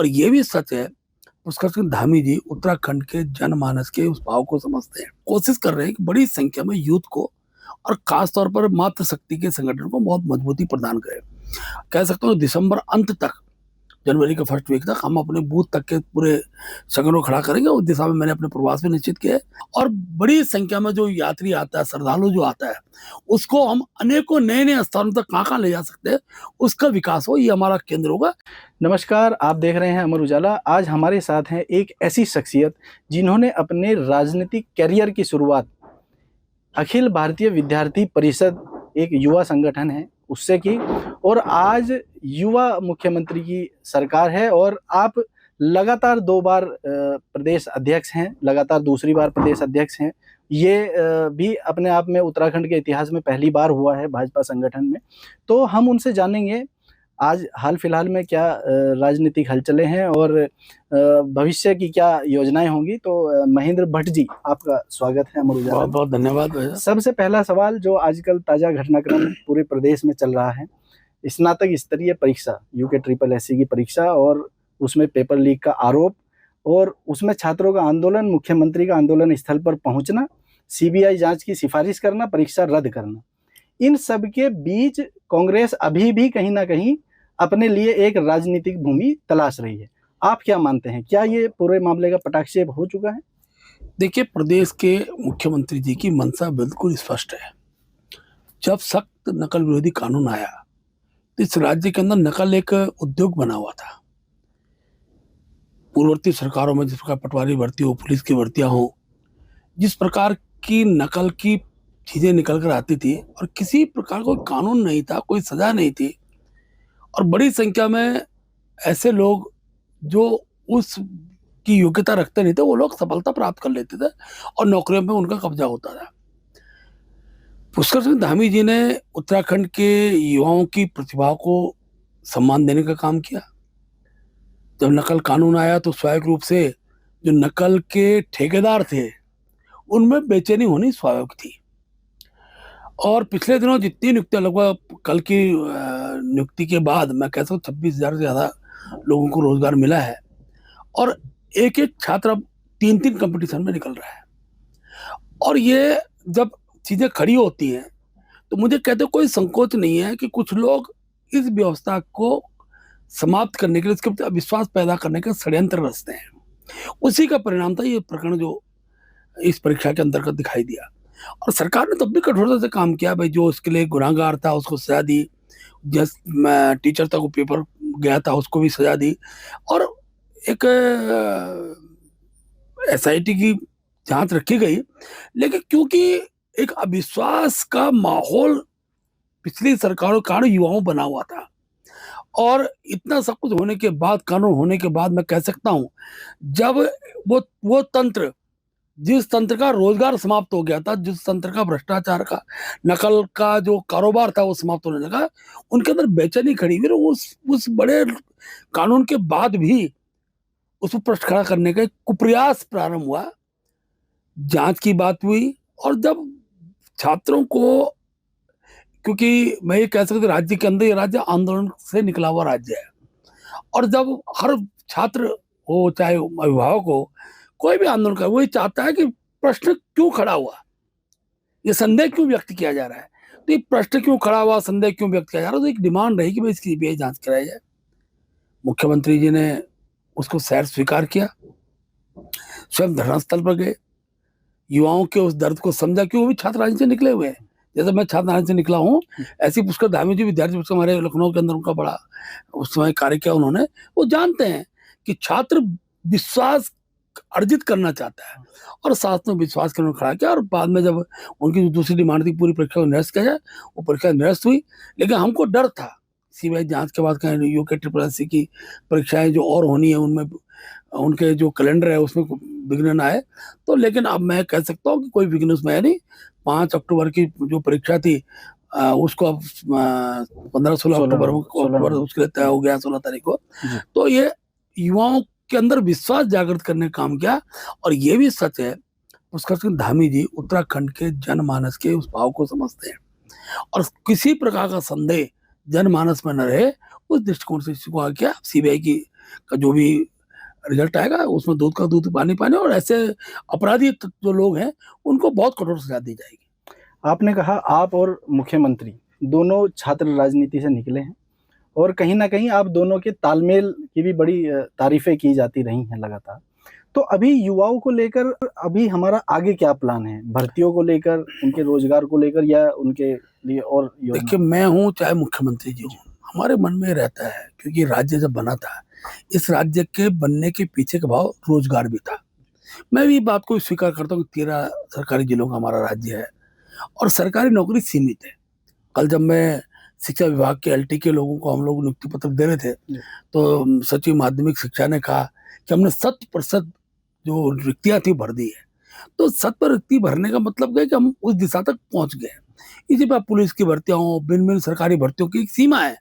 और ये भी सच है, पुष्कर सिंह धामी जी उत्तराखंड के जनमानस के उस भाव को समझते हैं, कोशिश कर रहे हैं कि बड़ी संख्या में यूथ को और खास तौर पर मातृशक्ति के संगठन को बहुत मजबूती प्रदान करें। कह सकता हूँ दिसंबर अंत तक, जनवरी के फर्स्ट वीक तक हम अपने बूथ तक के पूरे संगठन को खड़ा करेंगे। उस दिशा में मैंने अपने प्रवास भी निश्चित किया है और बड़ी संख्या में जो यात्री आता है, श्रद्धालु जो आता है, उसको हम अनेकों नए स्थानों तक कहाँ ले जा सकते हैं, उसका विकास हो, ये हमारा केंद्र होगा। नमस्कार, आप देख रहे हैं अमर उजाला। आज हमारे साथ हैं एक ऐसी शख्सियत जिन्होंने अपने राजनीतिक कैरियर की शुरुआत अखिल भारतीय विद्यार्थी परिषद, एक युवा संगठन है, उससे की, और आज युवा मुख्यमंत्री की सरकार है और आप लगातार 2 बार प्रदेश अध्यक्ष हैं, लगातार दूसरी बार प्रदेश अध्यक्ष हैं। ये भी अपने आप में उत्तराखंड के इतिहास में पहली बार हुआ है भाजपा संगठन में। तो हम उनसे जानेंगे आज हाल फिलहाल में क्या राजनीतिक हलचलें हैं और भविष्य की क्या योजनाएं होंगी। तो महेंद्र भट्ट जी, आपका स्वागत है अमर उजाला। बहुत बहुत धन्यवाद भैया। सबसे पहला सवाल जो आजकल ताजा घटनाक्रम पूरे प्रदेश में चल रहा है, स्नातक स्तरीय परीक्षा UKSSC की परीक्षा और उसमें पेपर लीक का आरोप और उसमें छात्रों का आंदोलन, मुख्यमंत्री का आंदोलन स्थल पर पहुंचना, CBI जांच की सिफारिश करना, परीक्षा रद्द करना, इन सब के बीच कांग्रेस अभी भी कहीं ना कहीं अपने लिए एक राजनीतिक भूमि तलाश रही है। आप क्या मानते हैं, क्या ये पूरे मामले का पटाक्षेप हो चुका है? देखिए, प्रदेश के मुख्यमंत्री जी की मंशा बिल्कुल स्पष्ट है। जब सख्त नकल विरोधी कानून आया तो इस राज्य के अंदर नकल एक उद्योग बना हुआ था। पूर्ववर्ती सरकारों में जिस प्रकार पटवारी भर्ती हो, पुलिस की भर्तियां हो, जिस प्रकार की नकल की चीजें निकल कर आती थी और किसी प्रकार कोई कानून नहीं था, कोई सजा नहीं थी, और बड़ी संख्या में ऐसे लोग जो उस की योग्यता रखते नहीं थे, वो लोग सफलता प्राप्त कर लेते थे और नौकरियों में उनका कब्जा होता था। पुष्कर सिंह धामी जी ने उत्तराखंड के युवाओं की प्रतिभा को सम्मान देने का काम किया। जब नकल कानून आया तो स्वाभाविक रूप से जो नकल के ठेकेदार थे उनमें बेचैनी होनी स्वाभाविक थी। और पिछले दिनों जितनी नियुक्तियां, लगभग कल की नियुक्ति के बाद मैं कहता हूँ 26,000 से ज़्यादा लोगों को रोजगार मिला है और एक एक छात्र अब 3-3 कंपटीशन में निकल रहा है। और ये जब चीजें खड़ी होती हैं तो मुझे कहते कोई संकोच नहीं है कि कुछ लोग इस व्यवस्था को समाप्त करने के लिए, इसके प्रति अविश्वास पैदा करने का षड्यंत्र रचते हैं। उसी का परिणाम था ये प्रकरण जो इस परीक्षा के अंतर्गत दिखाई दिया। और सरकार ने तब भी कठोरता से काम किया। भाई, जो उसके लिए गुनाहगार था उसको सजा दी, जिस टीचर तक वो पेपर गया था उसको भी सजा दी, और एक SIT की जांच रखी गई। लेकिन क्योंकि एक अविश्वास का माहौल पिछली सरकारों के कारण युवाओं बना हुआ था और इतना सब कुछ होने के बाद, कानून होने के बाद, मैं कह सकता हूं जब वो तंत्र, जिस तंत्र का रोजगार समाप्त हो गया था, जिस तंत्र का भ्रष्टाचार का, नकल का जो कारोबार था वो समाप्त होने लगा, उनके अंदर बेचैनी खड़ी हुई। उस बड़े कानून के बाद भी उसको प्रश्न खड़ा करने का कुप्रयास प्रारंभ हुआ। जांच की बात हुई और जब छात्रों को, क्योंकि मैं ये कह सकता राज्य के अंदर ये राज्य आंदोलन से निकला हुआ राज्य है, और जब हर छात्र हो चाहे अभिभावक हो, कोई भी आंदोलन करे, वो ये चाहता है कि प्रश्न क्यों खड़ा हुआ, ये संदेह क्यों व्यक्त किया जा रहा है। तो ये प्रश्न क्यों खड़ा हुआ, संदेह क्यों व्यक्त किया जा रहा है, तो एक डिमांड रही कि भाई इसकी CBI जांच कराई जाए। मुख्यमंत्री जी ने उसको सैर स्वीकार किया, स्वयं धरना स्थल पर गए, युवाओं के उस दर्द को समझा कि वो भी छात्र राजनीति से निकले हुए हैं। जैसे मैं छात्र राजनीति से निकला हूँ, ऐसी पुष्कर धामी जी विद्यार्थी परिषद हमारे लखनऊ के अंदर उनका बड़ा उस समय कार्य किया उन्होंने। वो जानते हैं कि छात्र विश्वास अर्जित करना चाहता है और साथ में विश्वास के उन्होंने खड़ा किया। और बाद में जब उनकी दूसरी डिमांड थी पूरी परीक्षा को निरस्त किया जाए, वो परीक्षा निरस्त हुई। लेकिन हमको डर था CBI जांच के बाद कहीं UKSSC की परीक्षाएं जो और होनी है उनमें उनके जो कैलेंडर है उसमें विघ्न ना आए। तो लेकिन अब मैं कह सकता हूँ कि कोई विघ्न उसमें है नहीं। 5 अक्टूबर की जो परीक्षा थी उसको अब 15-16 अक्टूबर उसके लिए तय हो गया, 16 तारीख को। तो ये युवाओं के अंदर विश्वास जागृत करने का काम किया। और ये भी सच है, पुष्कर सिंह धामी जी उत्तराखंड के जनमानस के उस भाव को समझते हैं और किसी प्रकार का संदेह जनमानस में न रहे, उस दृष्टिकोण से इसको आगे किया। CBI की का जो भी रिजल्ट आएगा उसमें दूध का दूध पानी पानी, और ऐसे अपराधी जो लोग हैं उनको बहुत कठोर सजा दी जाएगी। आपने कहा आप और मुख्यमंत्री दोनों छात्र राजनीति से निकले हैं और कहीं न कहीं आप दोनों के तालमेल की भी बड़ी तारीफ़ें की जाती रही हैं लगातार। तो अभी युवाओं को लेकर अभी हमारा आगे क्या प्लान है? भर्तियों को लेकर, उनके रोज़गार को लेकर या उनके लिए और योजना? देखिए, मैं हूँ चाहे मुख्यमंत्री जी हों, हमारे मन में रहता है, क्योंकि राज्य जब बना था, इस राज्य के बनने के पीछे का भाव रोजगार भी था। मैं भी बात को स्वीकार करता हूँ कि 13 सरकारी जिलों का हमारा राज्य है और सरकारी नौकरी सीमित है। कल जब मैं शिक्षा विभाग के एलटी के लोगों को हम लोग नियुक्ति पत्र दे रहे थे, तो सचिव माध्यमिक शिक्षा ने कहा कि हमने 100% जो रिक्तियां थी भर दी है। तो 100% रिक्ति भरने का मतलब है कि हम उस दिशा तक पहुंच गए। इसी पर पुलिस की भर्तियां हो, भिन्न सरकारी भर्तियों की एक सीमा है।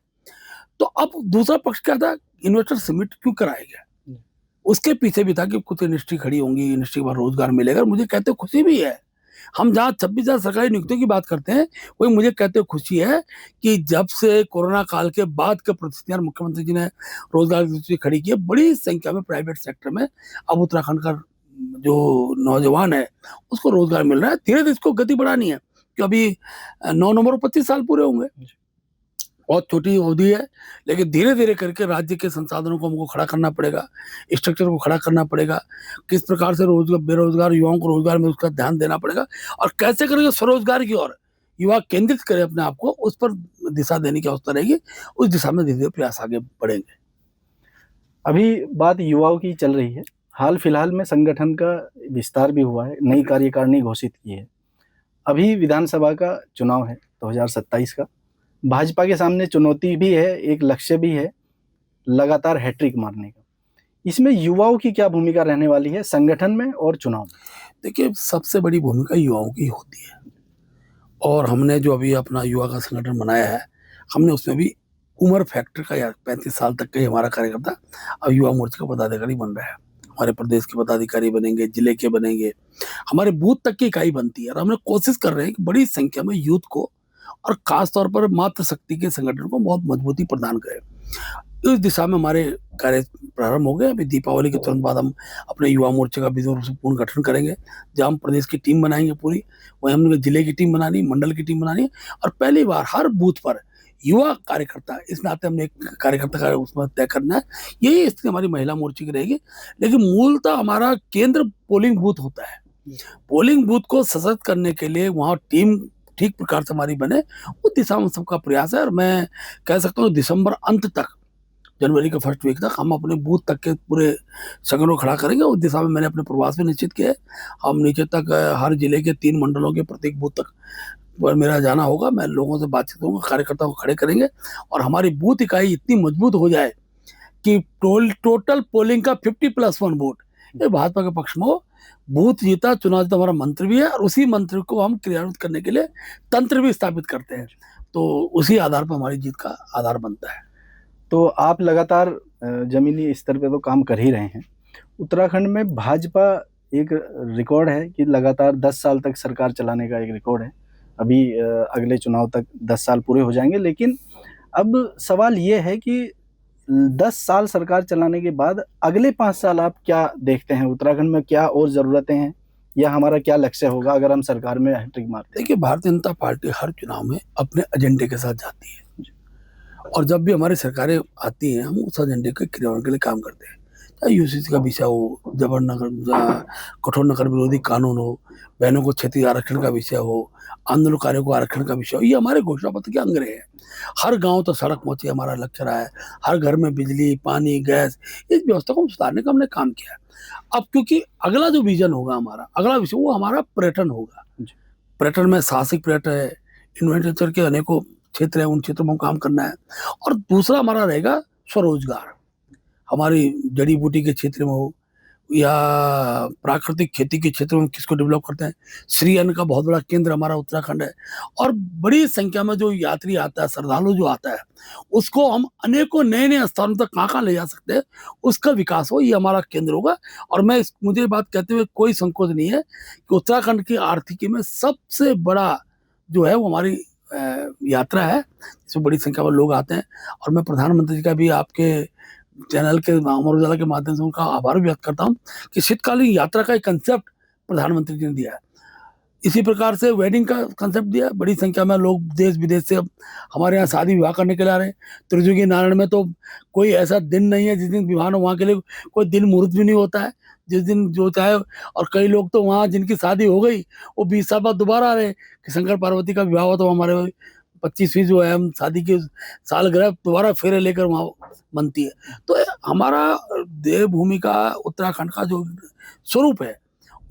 तो अब दूसरा पक्ष क्या था, इन्वेस्टर समिट क्यों कराया गया, उसके पीछे भी था कि कुछ इंडस्ट्री खड़ी होंगी, इंडस्ट्री का रोजगार मिलेगा। मुझे कहते खुशी भी है, हम जहाँ 26,000 सरकारी नियुक्तियों की बात करते हैं, वही मुझे कहते खुशी है कि जब से कोरोना काल के बाद के परिस्थितियां मुख्यमंत्री जी ने रोजगार की दृष्टि खड़ी की है, बड़ी संख्या में प्राइवेट सेक्टर में अब उत्तराखंड का जो नौजवान है उसको रोजगार मिल रहा है। धीरे धीरे इसको गति बढ़ानी है, कि अभी 9 नंबर 25 साल पूरे होंगे, बहुत छोटी अवधि है, लेकिन धीरे धीरे करके राज्य के संसाधनों को हमको खड़ा करना पड़ेगा, स्ट्रक्चर को खड़ा करना पड़ेगा, किस प्रकार से रोजगार बेरोजगार युवाओं को रोजगार में उसका ध्यान देना पड़ेगा, और कैसे करेंगे स्वरोजगार की ओर युवा केंद्रित करें अपने आप को, उस पर दिशा देने की आवश्यकता रहेगी। उस दिशा में धीरे धीरे प्रयास आगे बढ़ेंगे। अभी बात युवाओं की चल रही है। हाल फिलहाल में संगठन का विस्तार भी हुआ है, नई कार्यकारिणी घोषित की है। अभी विधानसभा का चुनाव है 2027 का। भाजपा के सामने चुनौती भी है, एक लक्ष्य भी है, लगातार हैट्रिक मारने का। इसमें युवाओं की क्या भूमिका रहने वाली है संगठन में और चुनाव में? देखिए, सबसे बड़ी भूमिका युवाओं की होती है, और हमने जो अभी अपना युवा का संगठन बनाया है, हमने उसमें भी उम्र फैक्टर का, या 35 साल तक का ही हमारा कार्यकर्ता अब युवा मोर्चा का पदाधिकारी बन रहा है। हमारे प्रदेश के पदाधिकारी बनेंगे, जिले के बनेंगे, हमारे बूथ तक की इकाई बनती है, और हमने कोशिश कर रहे हैं कि बड़ी संख्या में यूथ को और खास तौर पर मातृशक्ति के संगठन को बहुत मजबूती प्रदान करें। इस दिशा में हमारे कार्य प्रारंभ हो गए। अभी दीपावली के तुरंत बाद हम अपने युवा मोर्चे का विधिवत रूप से पूर्ण गठन करेंगे, जहाँ हम प्रदेश की टीम बनाएंगे पूरी, वहीं हमने जिले की टीम बनानी, मंडल की टीम बनानी है, और पहली बार हर बूथ पर युवा कार्यकर्ता, इस नाते हमने एक कार्यकर्ता का उसमें तय करना है। यही स्थिति हमारी महिला मोर्चे की रहेगी, लेकिन मूलतः हमारा केंद्र पोलिंग बूथ होता है। पोलिंग बूथ को सशक्त करने के लिए वहाँ टीम ठीक प्रकार से हमारी बने, उस दिशा में सबका प्रयास है। और मैं कह सकता हूँ दिसंबर अंत तक, जनवरी के फर्स्ट वीक तक हम अपने बूथ तक के पूरे संगठन को खड़ा करेंगे। उस दिशा में मैंने अपने प्रवास भी निश्चित किया है। हम नीचे तक हर जिले के 3 मंडलों के प्रत्येक बूथ तक पर मेरा जाना होगा, मैं लोगों से बातचीत करूंगा, कार्यकर्ताओं को खड़े करेंगे, और हमारी बूथ इकाई इतनी मजबूत हो जाए कि टोटल पोलिंग का 50+1 वोट ये भाजपा के पक्ष में हो। बूथ जीता चुनाव जीता हमारा मंत्र भी है, और उसी मंत्र को हम क्रियान्वित करने के लिए तंत्र भी स्थापित करते हैं। तो उसी आधार पर हमारी जीत का आधार बनता है। तो आप लगातार जमीनी स्तर पे तो काम कर ही रहे हैं। उत्तराखंड में भाजपा एक रिकॉर्ड है कि लगातार 10 साल तक सरकार चलाने का एक रिकॉर्ड है। अभी अगले चुनाव तक 10 साल पूरे हो जाएंगे, लेकिन अब सवाल ये है कि 10 साल सरकार चलाने के बाद अगले 5 साल आप क्या देखते हैं? उत्तराखंड में क्या और ज़रूरतें हैं या हमारा क्या लक्ष्य होगा अगर हम सरकार में हैट्रिक मारते हैं? देखिए, भारतीय जनता पार्टी हर चुनाव में अपने एजेंडे के साथ जाती है, और जब भी हमारी सरकारें आती हैं हम उस एजेंडे के क्रियान्वयन के लिए काम करते हैं। चाहे यूसीसी का विषय हो, कठोर नगर विरोधी कानून हो, बहनों को क्षेत्रीय आरक्षण का विषय हो, आंदोलनकारियों को आरक्षण का विषय हो, ये हमारे घोषणा पत्र के अंग रहे हैं। हर गांव तक सड़क पहुंचे हमारा लक्ष्य रहा है, हर घर में बिजली, पानी, गैस, इस व्यवस्था को सुधारने का हमने काम किया है। अब क्योंकि अगला जो विजन होगा हमारा, अगला विषय वो हमारा पर्यटन होगा। पर्यटन में साहसिक पर्यटन है, इन्वेंचर के अनेकों क्षेत्र है, उन क्षेत्रों में काम करना है। और दूसरा हमारा रहेगा स्वरोजगार, हमारी जड़ी बूटी के क्षेत्र में हो या प्राकृतिक खेती के क्षेत्र में किसको डेवलप करते हैं। श्री अन्न का बहुत बड़ा केंद्र हमारा उत्तराखंड है, और बड़ी संख्या में जो यात्री आता है, श्रद्धालु जो आता है, उसको हम अनेकों नए नए स्थानों तक कहाँ ले जा सकते हैं, उसका विकास हो, ये हमारा केंद्र होगा। और मुझे बात कहते हुए कोई संकोच नहीं है कि उत्तराखंड की आर्थिकी में सबसे बड़ा जो है वो हमारी यात्रा है, जिसमें बड़ी संख्या में लोग आते हैं। और मैं प्रधानमंत्री जी का भी आपके चैनल के अमर उजाला के माध्यम से उनका आभार व्यक्त करता हूँ कि शीतकालीन यात्रा का एक कंसेप्ट प्रधानमंत्री जी ने दिया है। इसी प्रकार से वेडिंग का कंसेप्ट दिया है। बड़ी संख्या में लोग देश विदेश से अब हमारे यहाँ शादी विवाह करने के लिए आ रहे हैं। त्रिजुगी नारायण में तो कोई ऐसा दिन नहीं है जिस दिन विवाह न, वहाँ के लिए कोई दिन मुहूर्त भी नहीं होता है, जिस दिन जो चाहे। और कई लोग तो वहाँ जिनकी शादी हो गई वो 20 साल बाद दोबारा आ रहे हैं कि शंकर पार्वती का विवाह हुआ तो हमारे 25वीं जो है हम शादी की सालगिरह दोबारा फेरे लेकर वहाँ बनती है। तो हमारा देवभूमि का उत्तराखंड का जो स्वरूप है,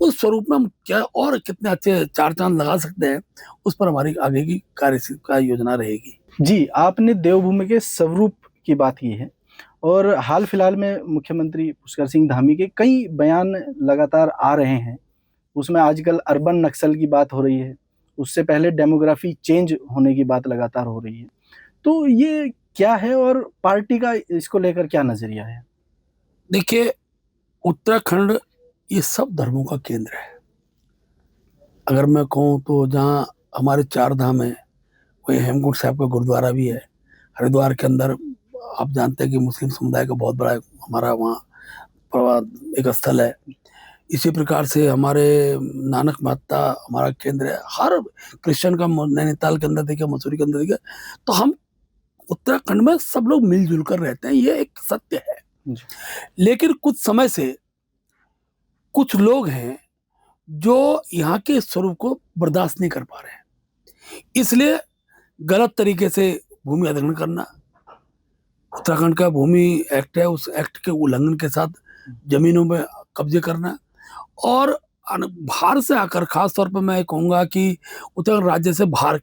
उस स्वरूप में हम क्या और कितने अच्छे चार चांद लगा सकते हैं, उस पर हमारी आगे की कार्य योजना रहेगी। जी, आपने देवभूमि के स्वरूप की बात की है और हाल फिलहाल में मुख्यमंत्री पुष्कर सिंह धामी के कई बयान लगातार आ रहे हैं। उसमें आजकल अर्बन नक्सल की बात हो रही है, उससे पहले डेमोग्राफी चेंज होने की बात लगातार हो रही है। तो ये क्या है और पार्टी का इसको लेकर क्या नजरिया है? देखिए, उत्तराखंड ये सब धर्मों का केंद्र है। अगर मैं कहूँ तो जहाँ हमारे 4 धाम हैं, वही हेमकुंड साहिब का गुरुद्वारा भी है। हरिद्वार के अंदर आप जानते हैं कि मुस्लिम समुदाय का बहुत बड़ा हमारा वहाँ एक स्थल है। इसी प्रकार से हमारे नानक महत्ता हमारा केंद्र है। हर क्रिश्चियन का नैनीताल के अंदर देखिए, मसूरी के अंदर देखिए, तो हम उत्तराखंड में सब लोग मिलजुल कर रहते हैं, ये एक सत्य है। लेकिन कुछ समय से कुछ लोग हैं जो यहाँ के स्वरूप को बर्दाश्त नहीं कर पा रहे हैं, इसलिए गलत तरीके से भूमि अधिग्रहण करना, उत्तराखंड का भूमि एक्ट है, उस एक्ट के उल्लंघन के साथ जमीनों में कब्जे करना, और बाहर से आकर, खास तौर पर मैं कहूँगा कि उत्तराखंड राज्य से बाहर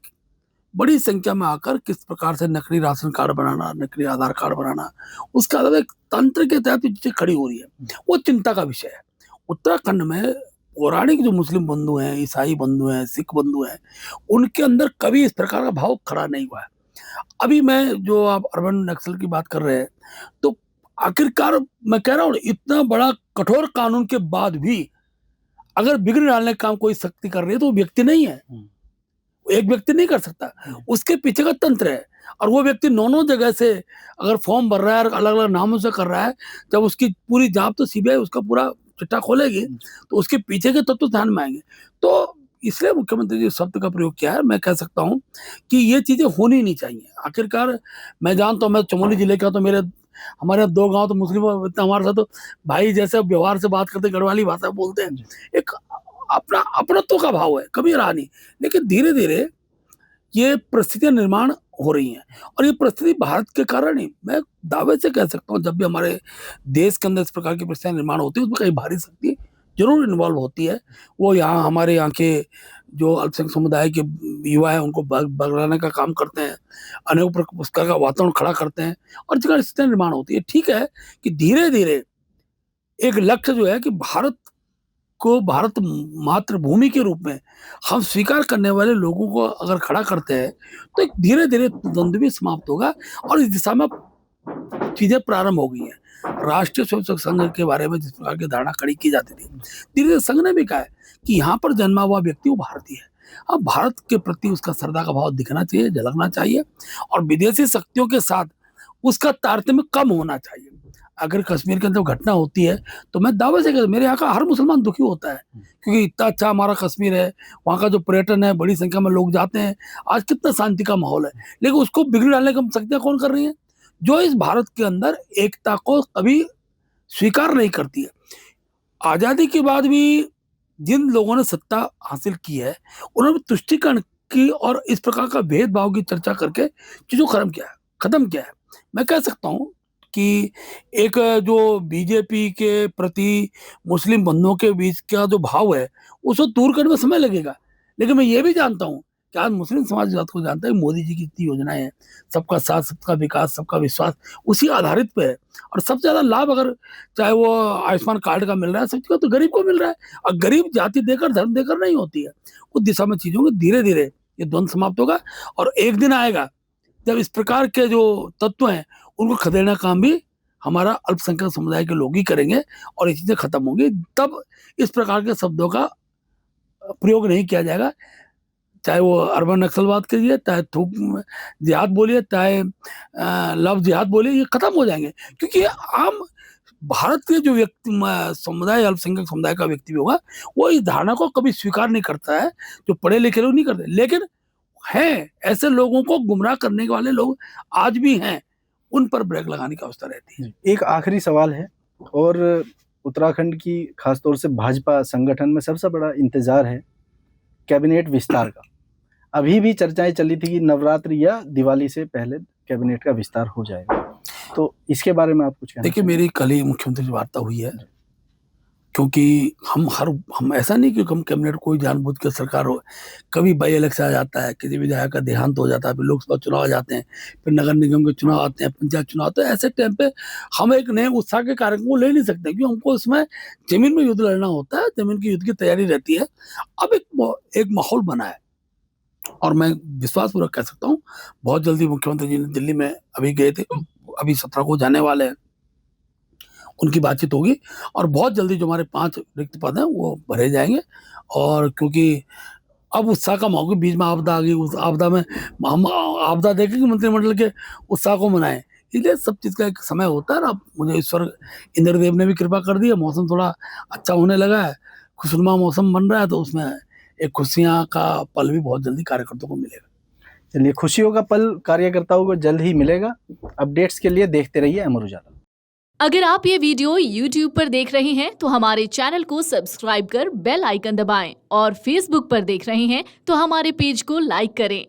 बड़ी संख्या में आकर किस प्रकार से नकली राशन कार्ड बनाना, नकली आधार कार्ड बनाना, उसका अलग एक तंत्र के तहत चीजें खड़ी हो रही है, वो चिंता का विषय है। उत्तराखंड में पौराणिक जो मुस्लिम बंधु हैं, ईसाई बंधु हैं, सिख बंधु हैं, उनके अंदर कभी इस प्रकार का भाव खड़ा नहीं हुआ है। अभी मैं जो आप अर्बन नक्सल की बात कर रहे हैं, तो आखिरकार मैं कह रहा हूँ, इतना बड़ा कठोर कानून के बाद भी अगर बिगड़ डालने का काम कोई शक्ति कर रही है तो वो व्यक्ति नहीं है, एक व्यक्ति नहीं कर सकता, उसके पीछे का तंत्र है। और वो व्यक्ति 9 जगह से अगर फॉर्म भर रहा है और अलग अलग नामों से कर रहा है, जब उसकी पूरी जांच तो सीबीआई उसका पूरा चिट्ठा खोलेगी, तो उसके पीछे के तत्व ध्यान में आएंगे। तो इसलिए मुख्यमंत्री जी शब्द का प्रयोग किया है। मैं कह सकता हूँ कि ये चीजें होनी नहीं चाहिए। आखिरकार मैं जानता हूँ, मैं चमोली जिले का, तो हमारे 2 गांव तो मुस्लिम, इतना हमारे साथ तो भाई जैसे व्यवहार से बात करते, गढ़वाली भाषा बोलते हैं, एक अपना अपनत्व का भाव है, कभी रहा नहीं। लेकिन धीरे धीरे ये परिस्थितियां निर्माण हो रही हैं, और ये परिस्थिति भारत के कारण ही, मैं दावे से कह सकता हूँ, जब भी हमारे देश के अंदर इस प्रकार की परिस्थितियां निर्माण होती है, उसमें कहीं बाहरी शक्ति जरूर इन्वॉल्व होती है। वो यहाँ हमारे यहाँ के जो अल्पसंख्यक समुदाय के युवा है उनको बगलाने का काम करते हैं, अनेक प्रकार का वातावरण खड़ा करते हैं, और जगह स्थितियां निर्माण होती है। ठीक है कि धीरे धीरे एक लक्ष्य जो है कि भारत को भारत मातृभूमि के रूप में हम स्वीकार करने वाले लोगों को अगर खड़ा करते हैं, तो एक धीरे धीरे द्वंद्व भी समाप्त होगा, और इस दिशा में चीजें प्रारंभ हो गई हैं। राष्ट्रीय स्वयंसेवक संघ के बारे में जिस प्रकार की धारणा खड़ी की जाती थी, धीरे धीरे संघ ने भी कहा है कि यहाँ पर जन्मा हुआ व्यक्ति वो भारतीय है। अब भारत के प्रति उसका श्रद्धा का भाव दिखना चाहिए, झलकना चाहिए, और विदेशी शक्तियों के साथ उसका तारतम्य कम होना चाहिए। अगर कश्मीर के अंदर घटना होती है, तो मैं दावे से कहता, मेरे यहाँ का हर मुसलमान दुखी होता है, क्योंकि इतना अच्छा हमारा कश्मीर है, वहाँ का जो पर्यटन है, बड़ी संख्या में लोग जाते हैं, आज कितना शांति का माहौल है। लेकिन उसको बिगड़ डालने की शक्तियां कौन कर रही हैं? जो इस भारत के अंदर एकता को कभी स्वीकार नहीं करती है। आजादी के बाद भी जिन लोगों ने सत्ता हासिल की है, उन्होंने तुष्टिकरण की और इस प्रकार का भेदभाव की चर्चा करके चीजों खत्म किया है। मैं कह सकता हूँ कि एक जो बीजेपी के प्रति मुस्लिम बंधुओं के बीच का जो भाव है, उसको दूर करने में समय लगेगा। लेकिन मैं ये भी जानता हूँ कि आज मुस्लिम समाज इस बात को जानता है, मोदी जी की इतनी योजनाएं हैं, सबका साथ, सबका विकास, सबका विश्वास, उसी आधारित पे है। और सबसे ज्यादा लाभ अगर चाहे वो आयुष्मान कार्ड का मिल रहा है सबको, तो गरीब को मिल रहा है। और गरीब जाति देकर, धर्म देकर नहीं होती है। उस दिशा में चीजों में धीरे धीरे ये द्वंद्व समाप्त होगा, और एक दिन आएगा जब इस प्रकार के जो तत्व हैं उनको खदेड़ने का काम भी हमारा अल्पसंख्यक समुदाय के लोग ही करेंगे, और ये चीजें खत्म होंगी। तब इस प्रकार के शब्दों का प्रयोग नहीं किया जाएगा। चाहे वो अर्बन नक्सलवाद कहिए, चाहे थूक जिहाद बोलिए, चाहे लव जिहाद बोलिए, ये खत्म हो जाएंगे। क्योंकि आम भारत के जो व्यक्ति समुदाय, अल्पसंख्यक समुदाय का व्यक्ति भी होगा, वो इस धारणा को कभी स्वीकार नहीं करता है। जो पढ़े लिखे लोग नहीं करते, लेकिन हैं ऐसे लोगों को गुमराह करने वाले लोग आज भी हैं, उन पर ब्रेक लगाने की आवश्यकता रहती है। एक आखिरी सवाल है, और उत्तराखंड की खासतौर से भाजपा संगठन में सबसे बड़ा इंतजार है कैबिनेट विस्तार का। अभी भी चर्चाएं चली थी कि नवरात्रि या दिवाली से पहले कैबिनेट का विस्तार हो जाएगा, तो इसके बारे में आप कुछ कहना देखिए, मेरी कल ही मुख्यमंत्री से वार्ता हुई है, क्योंकि हम ऐसा नहीं कि हम कैबिनेट कोई जानबूझ के सरकार हो, कभी बाई इलेक्शन आ जाता है, किसी विधायक का देहांत हो जाता है, फिर लोकसभा चुनाव आ जाते हैं, फिर नगर निगम के चुनाव आते हैं, पंचायत चुनाव आते हैं। ऐसे टाइम पे हम एक नए उत्साह के कार्यक्रम को ले नहीं सकते, क्योंकि हमको इसमें जमीन में युद्ध लड़ना होता है, जमीन की युद्ध की तैयारी रहती है। अब एक माहौल बना है, और मैं विश्वासपूर्वक कह सकता हूँ, बहुत जल्दी मुख्यमंत्री जी ने दिल्ली में अभी गए थे, अभी 17 को जाने वाले हैं, उनकी बातचीत होगी, और बहुत जल्दी जो हमारे 5 रिक्त पद हैं वो भरे जाएंगे। और क्योंकि अब उत्साह का माहौल, बीच में आपदा आ गई, उस आपदा में हम आपदा देखें कि मंत्रिमंडल के उत्साह को मनाएं, इसलिए सब चीज़ का एक समय होता है। अब मुझे ईश्वर इंद्रदेव ने भी कृपा कर दी है, मौसम थोड़ा अच्छा होने लगा है, खुशनुमा मौसम बन रहा है, तो उसमें एक खुशियाँ का पल भी बहुत जल्दी कार्यकर्ताओं को मिलेगा। चलिए, खुशियों का पल कार्यकर्ताओं को जल्द ही मिलेगा। अपडेट्स के लिए देखते रहिए अमर उजाला। अगर आप ये वीडियो YouTube पर देख रहे हैं तो हमारे चैनल को सब्सक्राइब कर बेल आइकन दबाएं, और Facebook पर देख रहे हैं तो हमारे पेज को लाइक करें।